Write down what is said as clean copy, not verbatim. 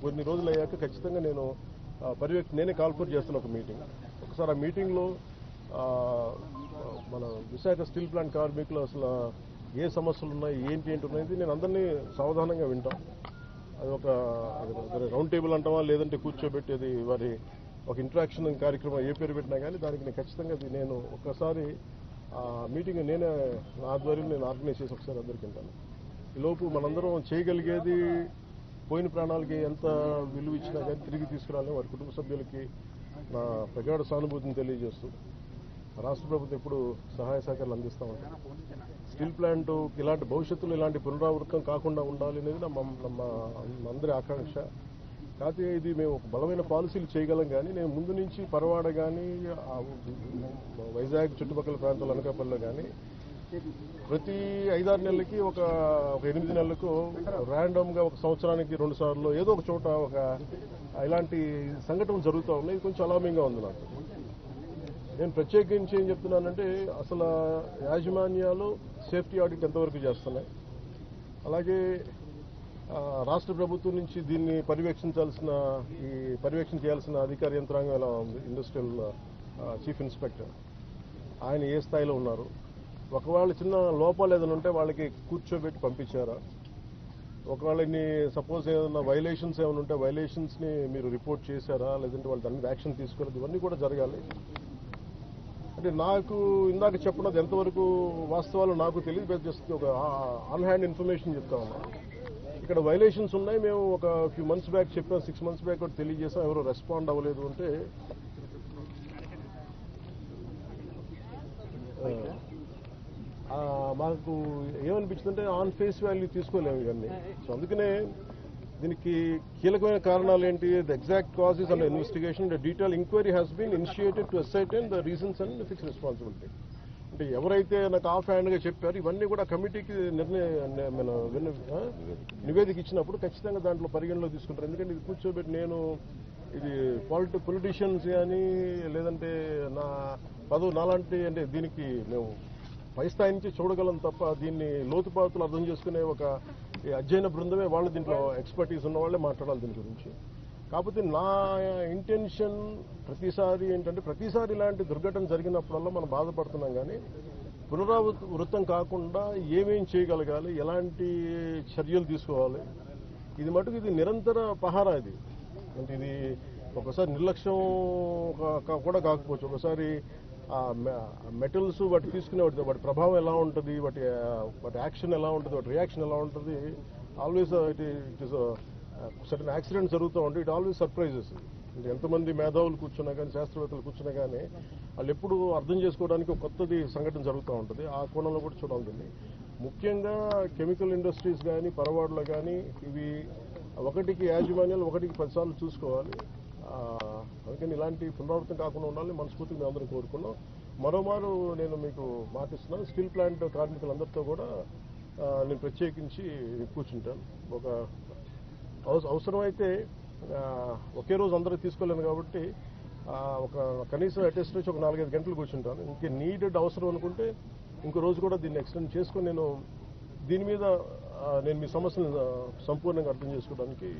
కొన్ని రోజులు అయ్యాక ఖచ్చితంగా నేను నేనే కాల్ఫర్ చేస్తున్న ఒక మీటింగ్. ఒకసారి ఆ మీటింగ్లో మన విశాఖ స్టీల్ ప్లాంట్ కార్మికులు అసలు ఏ సమస్యలు ఉన్నాయి, ఏంటి ఉన్నాయి, నేను అందరినీ సావధానంగా వింటాం. అది ఒక రౌండ్ టేబుల్ అంటామా, లేదంటే కూర్చోబెట్టేది వారి ఒక ఇంటరాక్షన్ కార్యక్రమం ఏ పేరు పెట్టినా కానీ దానికి నేను ఖచ్చితంగా నేను ఒకసారి ఆ మీటింగ్ నేనే నా ఆధ్వర్యంలో నేను ఆర్గనైజ్ చేసి ఒకసారి అందరికీ వింటాను. ఈలోపు మనందరం చేయగలిగేది పోయిన ప్రాణాలకి ఎంత విలువ ఇచ్చినా కానీ తిరిగి తీసుకురాలని వారి కుటుంబ సభ్యులకి నా ప్రగాఢ సానుభూతిని తెలియజేస్తూ రాష్ట్ర ప్రభుత్వం ఎప్పుడు సహాయ సహకారాలు అందిస్తామంటే స్టీల్ ప్లాంట్ ఇలాంటి భవిష్యత్తులో ఇలాంటి పునరావృతం కాకుండా ఉండాలి అనేది ನಮ್ಮ అందరి ఆకాంక్ష. కాకపోతే ఇది మేము ఒక బలమైన పాలసీలు చేయగలం, కానీ నేను ముందు నుంచి పరవాడ కానీ వైజాగ్ చుట్టుపక్కల ప్రాంతాలు అనకాపల్లిలో కానీ ప్రతి 5-6 నెలలకి ఒక 8 నెలలకు ర్యాండమ్గా ఒక సంవత్సరానికి 2 సార్లు ఏదో ఒక చోట ఒక ఇలాంటి సంఘటనలు జరుగుతూ ఉన్నాయి. ఇది కొంచెం అలామింగ్గా ఉంది నాకు. నేను ప్రత్యేకించి ఏం చెప్తున్నానంటే అసలు యాజమాన్యాలు సేఫ్టీ ఆడిట్ ఎంతవరకు చేస్తున్నాయి, అలాగే రాష్ట్ర ప్రభుత్వం నుంచి దీన్ని పర్యవేక్షణ చేయాల్సిన అధికార యంత్రాంగం ఎలా ఉంది, ఇండస్ట్రియల్ చీఫ్ ఇన్స్పెక్టర్ ఆయన ఏ స్థాయిలో ఉన్నారు, ఒకవేళ చిన్న లోపాలు ఏదైనా ఉంటే వాళ్ళకి కూర్చోబెట్టి పంపించారా, ఒకవేళ సపోజ్ ఏదైనా వైలేషన్స్ ఏమైనా ఉంటే వైలేషన్స్ని మీరు రిపోర్ట్ చేశారా, లేదంటే వాళ్ళు దాని మీద యాక్షన్ తీసుకోలేదు, ఇవన్నీ కూడా జరగాలి. అంటే నాకు ఇందాక చెప్పినది ఎంతవరకు వాస్తవాలు నాకు తెలియదు, జస్ట్ ఒక ఆన్ హ్యాండ్ ఇన్ఫర్మేషన్ చెప్తా ఉన్నా. ఇక్కడ వైలేషన్స్ ఉన్నాయి, మేము ఒక ఫ్యూ మంత్స్ బ్యాక్ చెప్పాం, 6 months బ్యాక్ కూడా తెలియజేసాం, ఎవరో రెస్పాండ్ అవ్వలేదు అంటే మాకు ఏమనిపించిందంటే ఆన్ ఫేస్ వాల్యూ తీసుకోలేము ఇవన్నీ. సో అందుకనే దీనికి కీలకమైన కారణాలు ఏంటి, the exact causes and investigation, the detail enquiry has been initiated to ascertain the reasons and fix responsibility. అంటే ఎవరైతే నాకు ఆఫ్ హ్యాండ్గా చెప్పారు ఇవన్నీ కూడా కమిటీకి నివేదిక ఇచ్చినప్పుడు ఖచ్చితంగా దాంట్లో పరిగణలో తీసుకుంటారు. ఎందుకంటే ఇది కూర్చోబెట్టి నేను ఇది పొలిటీషియన్స్ కానీ లేదంటే నా పదవి నాలాంటి అంటే దీనికి మేము పై స్థాయి నుంచి చూడగలం తప్ప దీన్ని లోతుపాతులు అర్థం చేసుకునే ఒక అధ్యయన బృందమే వాళ్ళు దీంట్లో ఎక్స్పర్టీస్ ఉన్న వాళ్ళే మాట్లాడాలి దీని గురించి. కాకపోతే నా ఇంటెన్షన్ ప్రతిసారి ఏంటంటే ప్రతిసారి ఇలాంటి దుర్ఘటన జరిగినప్పుడల్లా మనం బాధపడుతున్నాం, కానీ పునరావృతం కాకుండా ఏమేం చేయగలగాలి, ఎలాంటి చర్యలు తీసుకోవాలి, ఇది మటుకు ఇది నిరంతర పహారా. ఇది అంటే ఇది ఒకసారి నిర్లక్ష్యం కూడా కాకపోవచ్చు, ఒకసారి మెటల్స్ వాటి తీసుకునే వాటి ప్రభావం ఎలా ఉంటుంది, వాటి యాక్షన్ ఎలా ఉంటుంది, వాటి రియాక్షన్ ఎలా ఉంటుంది, always it is certain accident జరుగుతూ ఉంటే ఇట్ ఆల్వేస్ సర్ప్రైజెస్. అంటే ఎంతమంది మేధావులు కూర్చున్నా కానీ శాస్త్రవేత్తలు కూర్చున్నా కానీ వాళ్ళు ఎప్పుడు అర్థం చేసుకోవడానికి ఒక కొత్తది సంఘటన జరుగుతూ ఉంటుంది. ఆ కోణంలో కూడా చూడాలి. ముఖ్యంగా కెమికల్ ఇండస్ట్రీస్ కానీ పరవాడలో కానీ ఇవి ఒకటికి యాజమాన్యాలు 10 సార్లు చూసుకోవాలి. అందుకని ఇలాంటి పునరావృతం కాకుండా ఉండాలని మనస్ఫూర్తిగా మేము అందరం కోరుకున్నాం. మరోమారు నేను మీకు మాటిస్తున్నాను, స్టీల్ ప్లాంట్ కార్మికులందరితో కూడా నేను ప్రత్యేకించి కూర్చుంటాను. ఒక అవసరమైతే ఒకే రోజు అందరూ తీసుకోలేను కాబట్టి ఒక కనీసం అటెస్ట్ వచ్చి ఒక 4-5 గంటలు కూర్చుంటాను. ఇంకే నీడెడ్ అవసరం అనుకుంటే ఇంకో రోజు కూడా దీన్ని ఎక్స్టెండ్ చేసుకొని నేను దీని మీద నేను మీ సమస్యను సంపూర్ణంగా అర్థం చేసుకోవడానికి